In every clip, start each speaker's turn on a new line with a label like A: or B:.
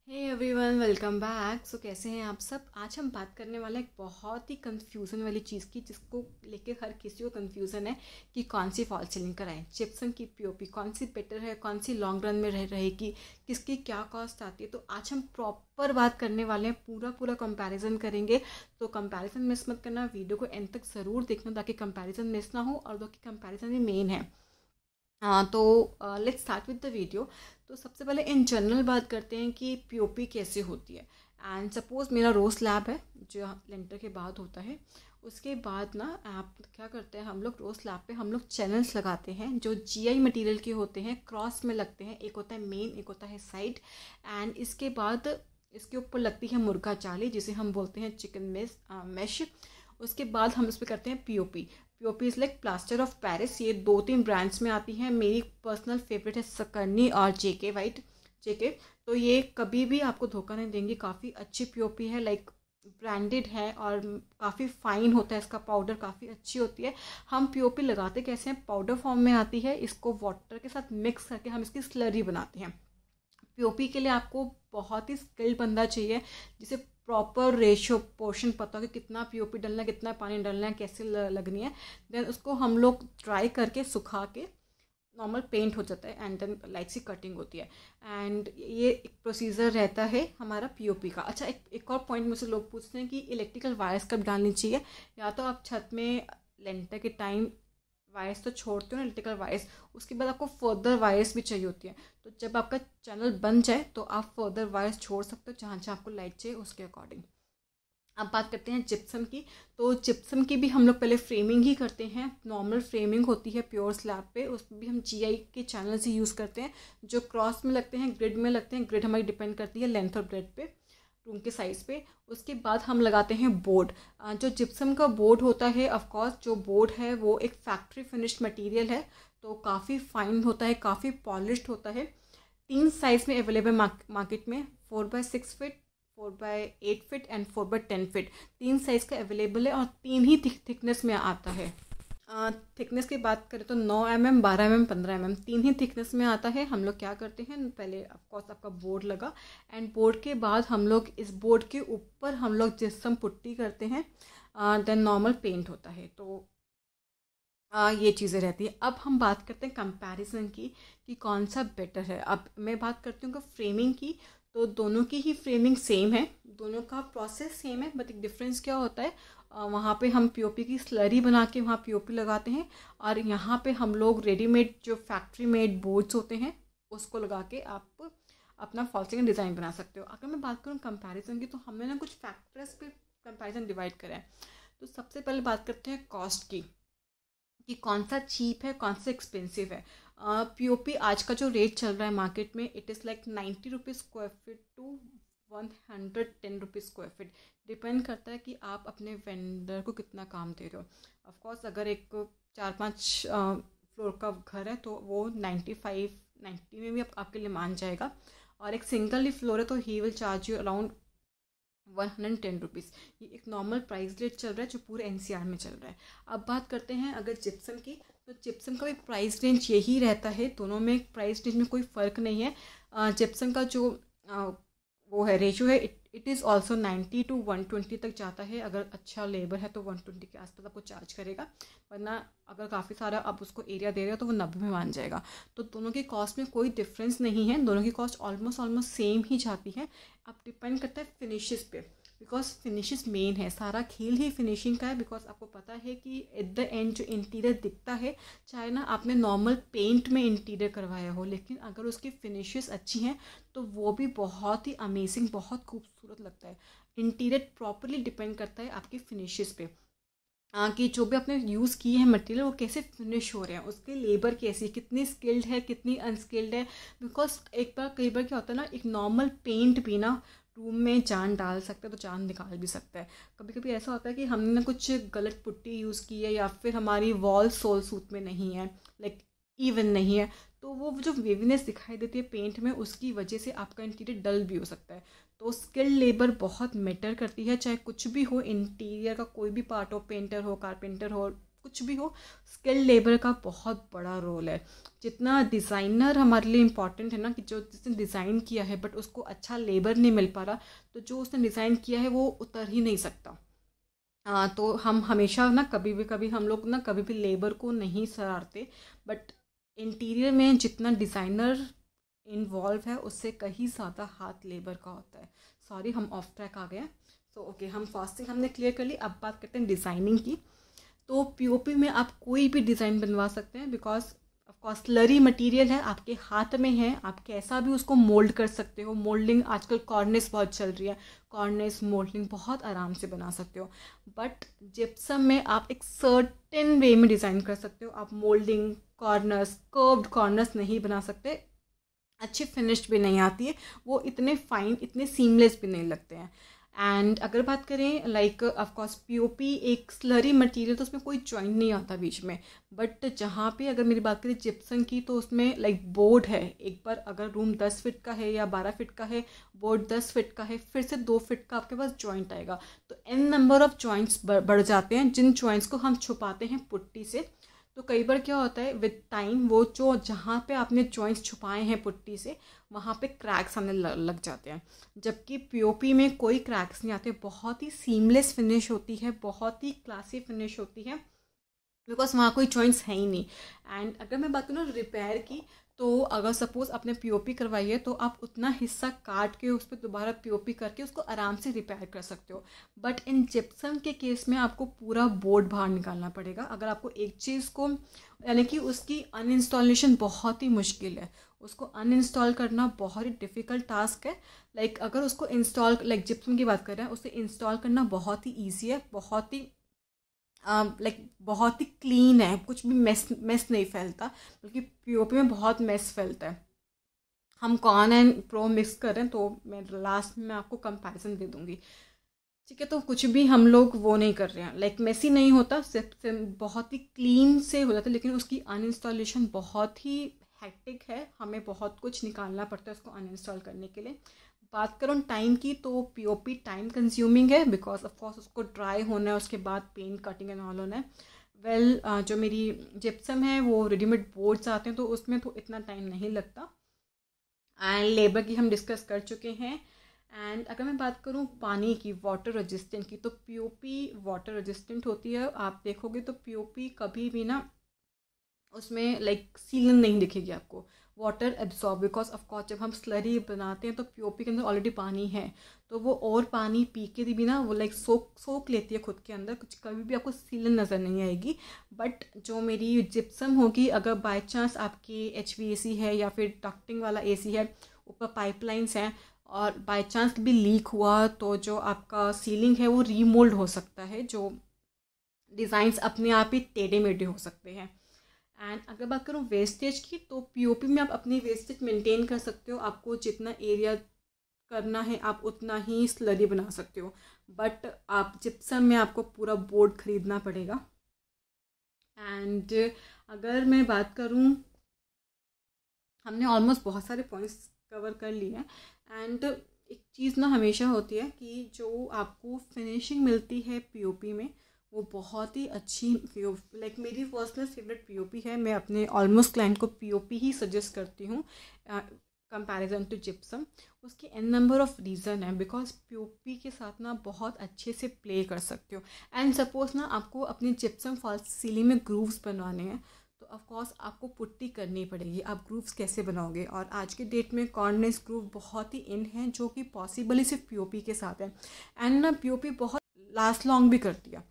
A: हे everyone, welcome back. So कैसे हैं आप सब। आज हम बात करने वाले एक बहुत ही कंफ्यूजन वाली चीज़ की, जिसको लेके हर किसी को कंफ्यूजन है कि कौन सी फॉल सीलिंग कराएं। जिप्सम की पीओपी कौन सी बेटर है, कौन सी लॉन्ग रन में रहेगी, किसकी क्या कॉस्ट आती है। तो आज हम प्रॉपर बात करने वाले हैं, पूरा पूरा कंपैरिजन करेंगे। तो कंपैरिजन मिस मत करना, वीडियो को एंड तक ज़रूर देखना ताकि कंपैरिजन मिस ना हो, और दो कि कंपैरिजन ही मेन है। तो let's start with the video. तो सबसे पहले इन जनरल बात करते हैं कि पीओपी कैसे होती है। एंड सपोज मेरा रो स्लैब है जो लेंटर के बाद होता है। उसके बाद ना आप क्या करते हैं, हम लोग रो स्लैब पे हम लोग चैनल्स लगाते हैं जो जीआई मटेरियल के होते हैं, क्रॉस में लगते हैं। एक होता है मेन, एक होता है साइड। एंड इसके बाद इसके ऊपर लगती है मुर्गा जाली, जिसे हम बोलते हैं चिकन मैश। उसके बाद हम इस पर करते हैं POP. POP is like plaster of Paris. ये 2-3 ब्रांड्स में आती हैं। मेरी पर्सनल फेवरेट है सकर्नी और जेके वाइट। जेके तो ये कभी भी आपको धोखा नहीं देंगी, काफ़ी अच्छी पीओपी है, लाइक ब्रांडेड है और काफ़ी फाइन होता है। इसका पाउडर काफ़ी अच्छी होती है। हम पीओपी लगाते कैसे हैं, पाउडर फॉर्म में आती है। इसको वाटर के साथ मिक्स करके हम इसकी स्लरी बनाते हैं। पीओपी के लिए आपको बहुत ही स्किल्ड बंदा चाहिए, जिसे प्रॉपर रेशियो पोर्शन पता हो कि कितना पीओपी डालना है, कितना पानी डालना है, कैसे लगनी है। देन उसको हम लोग ड्राई करके सुखा के नॉर्मल पेंट हो जाता है। And then light C cutting होती है। एंड ये एक प्रोसीजर रहता है हमारा पीओपी का। अच्छा, एक और पॉइंट मुझसे लोग पूछते हैं कि इलेक्ट्रिकल वायर्स कब डालनी चाहिए। या तो आप छत में लेंटर के टाइम वायर्स तो छोड़ते हो ना, इलेक्ट्रिकल वायर्स, उसके बाद आपको फर्दर वायर्स भी चाहिए होती है। तो जब आपका चैनल बन जाए तो आप फर्दर वायर्स छोड़ सकते हो, जहाँ जहाँ आपको लाइट चाहिए उसके अकॉर्डिंग। अब बात करते हैं जिप्सम की। तो जिप्सम की भी हम लोग पहले फ्रेमिंग ही करते हैं। नॉर्मल फ्रेमिंग होती है प्योर स्लैब पे, उसमें भी हम जीआई के चैनल्स ही यूज़ करते हैं, जो क्रॉस में लगते हैं, ग्रिड में लगते हैं। ग्रिड हमारी डिपेंड करती है लेंथ और ब्रेड पे, रूम के साइज़ पे। उसके बाद हम लगाते हैं बोर्ड। जो जिप्सम का बोर्ड होता है, ऑफ कोर्स जो बोर्ड है वो एक फैक्ट्री फिनिश्ड मटेरियल है, तो काफ़ी फाइन होता है, काफ़ी पॉलिश्ड होता है। 3 साइज़ में अवेलेबल मार्केट में, 4x6 feet, 4x8 feet and 4x10 feet. 3 size का अवेलेबल है और 3 ही थिकनेस में आता है। थिकनेस की बात करें तो 9 mm, 12 mm, 15 mm, 3 ही थिकनेस में आता है। हम लोग क्या करते हैं, पहले ऑफकोर्स आपका बोर्ड लगा, एंड बोर्ड के बाद हम लोग इस बोर्ड के ऊपर हम लोग जिप्सम पुट्टी करते हैं। देन नॉर्मल पेंट होता है। तो ये चीज़ें रहती है। अब हम बात करते हैं कंपैरिजन की कि कौन सा बेटर है। अब मैं बात करती हूँ कि फ्रेमिंग की, तो दोनों की ही फ्रेमिंग सेम है, दोनों का प्रोसेस सेम है। बट एक डिफरेंस क्या होता है, वहाँ पे हम पीओपी की स्लरी बना के वहाँ पीओपी लगाते हैं, और यहाँ पे हम लोग रेडीमेड जो फैक्ट्री मेड बोर्ड्स होते हैं उसको लगा के आप अपना फॉल सीलिंग डिज़ाइन बना सकते हो। अगर मैं बात करूँ कंपैरिजन की, तो हमने ना कुछ फैक्टर्स पे कंपैरिजन डिवाइड करा है। तो सबसे पहले बात करते हैं कॉस्ट की, कि कौन सा चीप है, कौन सा एक्सपेंसिव है। पीओपी आज का जो रेट चल रहा है मार्केट में, it is like 90 rupees square feet to 110 rupees square feet. Depend करता है कि आप अपने वेंडर को कितना काम दे रहे हो। ऑफकोर्स अगर एक 4-5 फ्लोर का घर है तो वो 95-90 में भी आपके लिए मान जाएगा। और एक सिंगल ही फ्लोर है तो he will charge you around 110 rupees. ये एक नॉर्मल प्राइस रेट चल रहा है जो पूरे एनसीआर में चल रहा है। अब बात करते हैं अगर जिप्सम की, तो जिप्सम का भी प्राइस रेंज यही रहता है। दोनों में प्राइस रेंज में कोई फ़र्क नहीं है। जिप्सम का जो वो है रेशियो है, इट इज़ ऑल्सो 90 to 120 तक जाता है। अगर अच्छा लेबर है तो 120 के आसपास आपको चार्ज करेगा, वरना अगर काफ़ी सारा आप उसको एरिया दे रहे हो तो वो 90 में मान जाएगा। तो दोनों की कॉस्ट में कोई डिफरेंस नहीं है, दोनों की कॉस्ट ऑलमोस्ट सेम ही जाती है। अब डिपेंड करता है फिनिशेस पे, बिकॉज फिनिशेस मेन है, सारा खेल ही फिनिशिंग का है। बिकॉज आपको पता है कि एट द एंड जो इंटीरियर दिखता है, चाहे ना आपने नॉर्मल पेंट में इंटीरियर करवाया हो, लेकिन अगर उसकी फिनिशेस अच्छी हैं तो वो भी बहुत ही अमेजिंग, बहुत खूबसूरत लगता है। इंटीरियर प्रॉपरली डिपेंड करता है आपकी फिनिशेस पे, कि जो भी आपने यूज़ किए हैं मटेरियल वो कैसे फिनिश हो रहे हैं, उसके लेबर कैसी है, कितनी स्किल्ड है, कितनी अनस्किल्ड है। बिकॉज एक बार कई बार क्या होता है ना, एक नॉर्मल पेंट भी ना रूम में जान डाल सकता है तो जान निकाल भी सकता है। कभी कभी ऐसा होता है कि हमने ना कुछ गलत पुट्टी यूज़ की है, या फिर हमारी वॉल सोल सूत में नहीं है, लाइक इवन नहीं है, तो वो जो वेवीनेस दिखाई देती है पेंट में, उसकी वजह से आपका इंटीरियर डल भी हो सकता है। तो स्किल्ड लेबर बहुत मैटर करती है, चाहे कुछ भी हो, इंटीरियर का कोई भी पार्ट हो, पेंटर हो, कारपेंटर हो, कुछ भी हो, स्किल्ड लेबर का बहुत बड़ा रोल है। जितना डिज़ाइनर हमारे लिए इम्पॉर्टेंट है ना, कि जो जिसने डिज़ाइन किया है बट उसको अच्छा लेबर नहीं मिल पा रहा, तो जो उसने डिज़ाइन किया है वो उतर ही नहीं सकता। तो हम हमेशा ना कभी हम लोग ना कभी भी लेबर को नहीं सराहते, बट इंटीरियर में जितना डिज़ाइनर इन्वॉल्व है उससे कहीं ज़्यादा हाथ लेबर का होता है। सॉरी, हम ऑफ ट्रैक आ गए हैं। सो ओके, हम फास्टिंग हमने क्लियर कर ली। अब बात करते हैं डिज़ाइनिंग की। तो पीओपी में आप कोई भी डिज़ाइन बनवा सकते हैं, बिकॉज ऑफकोर्स स्लरी मटेरियल है, आपके हाथ में है, आप कैसा भी उसको मोल्ड कर सकते हो। मोल्डिंग आजकल कॉर्निस बहुत चल रही है, कॉर्निस मोल्डिंग बहुत आराम से बना सकते हो। बट जिप्सम में आप एक सर्टेन वे में डिज़ाइन कर सकते हो। आप मोल्डिंग कॉर्नर्स, कर्व्ड कॉर्नर्स नहीं बना सकते, अच्छी फिनिश्ड भी नहीं आती है, वो इतने फाइन, इतने सीमलेस भी नहीं लगते हैं। एंड अगर बात करें लाइक ऑफकोर्स पीओपी एक स्लरी मटेरियल, तो उसमें कोई जॉइंट नहीं आता बीच में। बट जहाँ पे अगर मेरी बात करें जिप्सम की, तो उसमें लाइक बोर्ड है, एक बार अगर रूम 10 फीट का है या 12 फीट का है, बोर्ड 10 फीट का है, फिर से 2 फीट का आपके पास जॉइंट आएगा। तो एन नंबर ऑफ जॉइंट्स बढ़ जाते हैं, जिन जॉइंट्स को हम छुपाते हैं पुट्टी से। तो कई बार क्या होता है विद टाइम, वो जो जहाँ पे आपने जॉइंट्स छुपाए हैं पुट्टी से, वहाँ पे क्रैक्स आने लग जाते हैं। जबकि पीओपी में कोई क्रैक्स नहीं आते, बहुत ही सीमलेस फिनिश होती है, बहुत ही क्लासी फिनिश होती है, बिकॉज वहाँ कोई जॉइंट्स है ही नहीं। एंड अगर मैं बात करूँ रिपेयर की, तो अगर सपोज़ आपने पीओपी करवाई है, तो आप उतना हिस्सा काट के उस पर दोबारा पीओपी करके उसको आराम से रिपेयर कर सकते हो। बट इन जिप्सम के केस में आपको पूरा बोर्ड बाहर निकालना पड़ेगा। अगर आपको एक चीज़ को, यानी कि उसकी अनइंस्टॉलेशन बहुत ही मुश्किल है, उसको अनइंस्टॉल करना बहुत ही डिफ़िकल्ट टास्क है। लाइक अगर उसको इंस्टॉल, लाइक जिप्सम की बात कर रहे हैं, उसे इंस्टॉल करना बहुत ही ईजी है, बहुत ही बहुत ही क्लीन है, कुछ भी मेस नहीं फैलता, बल्कि पीओपी में बहुत मेस फैलता है। हम कॉन एंड प्रो मिक्स कर रहे हैं, तो मैं लास्ट में आपको कंपैरिजन दे दूंगी, ठीक है। तो कुछ भी हम लोग वो नहीं कर रहे हैं, लाइक मेसी नहीं होता, सिर्फ बहुत ही क्लीन से हो जाता है, लेकिन उसकी अनइंस्टॉलेशन बहुत ही हैक्टिक है, हमें बहुत कुछ निकालना पड़ता है उसको अनइंस्टॉल करने के लिए। बात करूँ टाइम की, तो पीओपी टाइम कंज्यूमिंग है, बिकॉज ऑफ कोर्स उसको ड्राई होना है, उसके बाद पेंट कटिंग एंड ऑल होना है। वेल जो मेरी जिप्सम है वो रेडीमेड बोर्ड्स आते हैं, तो उसमें तो इतना टाइम नहीं लगता। एंड लेबर की हम डिस्कस कर चुके हैं। एंड अगर मैं बात करूँ पानी की, वाटर रेजिस्टेंट की, तो पीओपी वाटर रेजिस्टेंट होती है। आप देखोगे तो पीओपी कभी भी ना उसमें लाइक सीलन नहीं दिखेगी आपको, water absorb, because of course जब हम स्लरी बनाते हैं तो पीओपी के अंदर ऑलरेडी पानी है, तो वो और पानी पी के भी ना वो लाइक सोख लेती है खुद के अंदर, कुछ कभी भी आपको सीलन नज़र नहीं आएगी। बट जो मेरी जिप्सम होगी, अगर बाय चांस आपकी HVAC है या फिर डक्टिंग वाला AC है, ऊपर पाइपलाइंस हैं, और बाय चांस भी लीक हुआ, तो जो आपका सीलिंग है वो रीमोल्ड हो सकता है, जो डिज़ाइंस अपने आप ही टेढ़े मेढ़े हो सकते हैं। एंड अगर बात करूँ वेस्टेज की, तो पीओपी में आप अपनी वेस्टेज मेंटेन कर सकते हो, आपको जितना एरिया करना है आप उतना ही स्लरी बना सकते हो। बट आप जिप्सम में आपको पूरा बोर्ड ख़रीदना पड़ेगा। एंड अगर मैं बात करूँ, हमने ऑलमोस्ट बहुत सारे पॉइंट्स कवर कर लिए हैं। एंड एक चीज़ ना हमेशा होती है कि जो आपको फिनिशिंग मिलती है पीओपी में, वो बहुत ही अच्छी लाइक मेरी पर्सनल फेवरेट पीओपी है। मैं अपने ऑलमोस्ट क्लाइंट को पीओपी ही सजेस्ट करती हूँ कंपैरिजन टू जिप्सम। उसके एन नंबर ऑफ रीज़न है, बिकॉज पीओपी के साथ ना बहुत अच्छे से प्ले कर सकते हो। एंड सपोज ना आपको अपनी जिप्सम फॉल्स सीलिंग में ग्रूव्स बनवाने हैं, तो ऑफकोर्स आपको पुट्टी करनी पड़ेगी। आप ग्रूव्स कैसे बनाओगे, और आज के डेट में कॉर्निस ग्रूव बहुत ही इन है, जो कि पॉसिबल ही सिर्फ पीओपी के साथ है। एंड ना पीओपी बहुत लास्ट लॉन्ग भी करती है,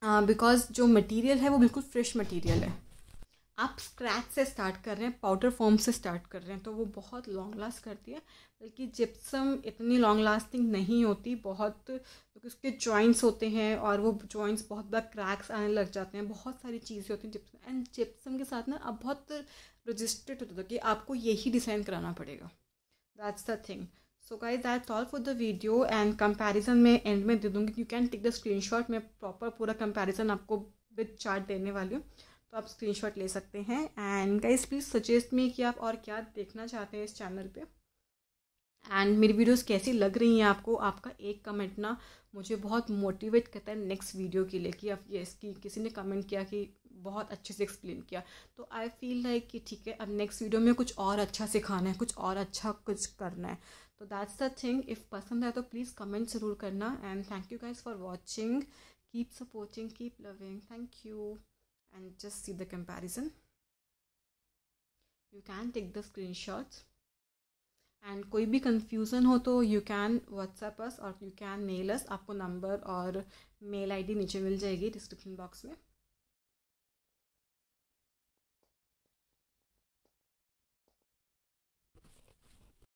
A: बिकॉज जो मटेरियल है वो बिल्कुल फ्रेश मटेरियल है। आप स्क्रैच से स्टार्ट कर रहे हैं, पाउडर फॉर्म से स्टार्ट कर रहे हैं, तो वो बहुत लॉन्ग लास्ट करती है। बल्कि जिप्सम इतनी लॉन्ग लास्टिंग नहीं होती, बहुत, क्योंकि उसके जॉइंट्स होते हैं और वो जॉइंट्स बहुत बार क्रैक्स आने लग जाते हैं, बहुत सारी चीज़ें होती हैं जिप्सम। एंड जिप्सम के साथ ना अब बहुत रजिस्ट्रेड होता था कि आपको यही डिज़ाइन कराना पड़ेगा, that's the thing. So guys that's all for the video. And comparison में एंड में दे दूँगी, you can take the screenshot. मैं प्रॉपर पूरा कंपैरिजन आपको विद चार्ट देने वाली हूँ, तो आप स्क्रीनशॉट ले सकते हैं। And guys please suggest me कि आप और क्या देखना चाहते हैं इस चैनल पे। एंड मेरी वीडियोस कैसी लग रही हैं आपको, आपका एक कमेंट ना मुझे बहुत मोटिवेट करता है नेक्स्ट वीडियो के लिए, कि अब ये इसकी किसी ने कमेंट किया कि बहुत अच्छे से एक्सप्लेन किया, तो आई फील लाइक कि ठीक है अब नेक्स्ट वीडियो में कुछ और अच्छा सिखाना है, कुछ और अच्छा कुछ करना है। तो दैट्स द थिंग, इफ़ पसंद है तो प्लीज़ कमेंट ज़रूर करना। And thank you guys for watching, keep supporting, keep loving, thank you. And just see the comparison, you can take the screenshots. And कोई भी कन्फ्यूज़न हो तो यू कैन व्हाट्सएप अस और यू कैन मेल अस। आपको number और mail ID नीचे मिल जाएगी description box में।